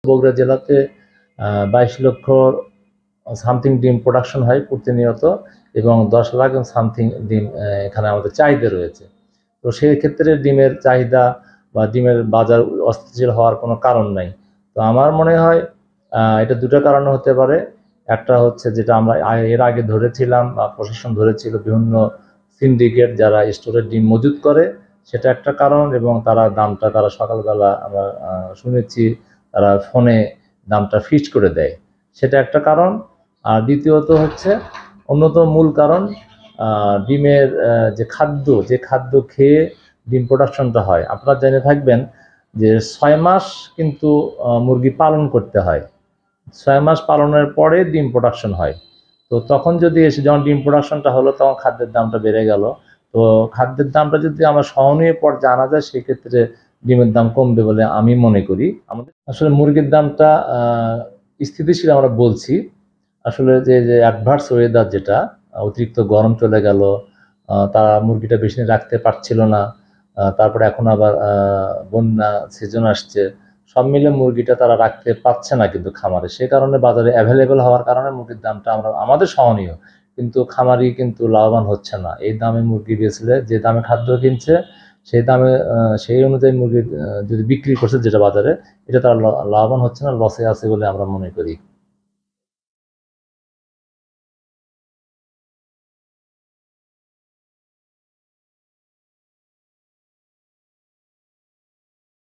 বগুড়া জেলাতে 22 লক্ষ সামথিং ডিম প্রোডাকশন হয় প্রতিনিয়ত, এবং 10 লাখ সামথিং ডিম এখানে আমাদের চাহিদা রয়েছে। তো সেই ক্ষেত্রে ডিমের চাহিদা বা ডিমের বাজার অস্থিতিশীল হওয়ার কোনো কারণ নাই। তো আমার মনে হয় এটা দুটো কারণে হতে পারে। একটা হচ্ছে যেটা আমরা এর আগে ধরেছিলাম বা প্রশাসন ধরেছিল, বিভিন্ন সিন্ডিকেট যারা স্টোরে ডিম মজুত করে, সেটা একটা কারণ। এবং দামটা তারা সকালবেলা আমরা শুনেছি তারা ফোনে দামটা ফিক্সড করে দেয়, সেটা একটা কারণ। আর দ্বিতীয়ত হচ্ছে অন্যতম মূল কারণ ডিমের যে খাদ্য খেয়ে ডিম প্রোডাকশনটা হয়। আপনারা জেনে থাকবেন যে 6 মাস কিন্তু মুরগি পালন করতে হয়। 6 মাস পালনের পরে ডিম প্রোডাকশন হয়। তো তখন যদি এসে যখন ডিম প্রোডাকশনটা হলো, তখন খাদ্যের দামটা বেড়ে গেল। তো খাদ্যের দামটা যদি আমরা সহনীয় পর্যায়ে আনা যায়, সেক্ষেত্রে ডিমের দাম কমবে বলে আমি মনে করি। আমাদের আসলে মুরগির দামটা স্থিতিশীল আমরা বলছি। আসলে যে অ্যাডভার্স ওয়েদার, যেটা অতিরিক্ত গরম চলে গেল, তারা মুরগিটা বেশি দিন রাখতে পারছিল না, তারপরে এখন আবার বন্যা সিজন আসছে, সব মিলে মুরগিটা তারা রাখতে পারছে না কিন্তু খামারে। সে কারণে বাজারে অ্যাভেলেবেল হওয়ার কারণে মুরগির দামটা আমাদের সহনীয়, কিন্তু খামারি কিন্তু লাভবান হচ্ছে না। এই দামে মুরগি বেচলে, যে দামে খাদ্য কিনছে সেই দামে সেই অনুযায়ী মুরগি যদি বিক্রি করছে যেটা বাজারে, এটা তারা লাভবান হচ্ছে না, লসে আছে বলে আমরা মনে করি।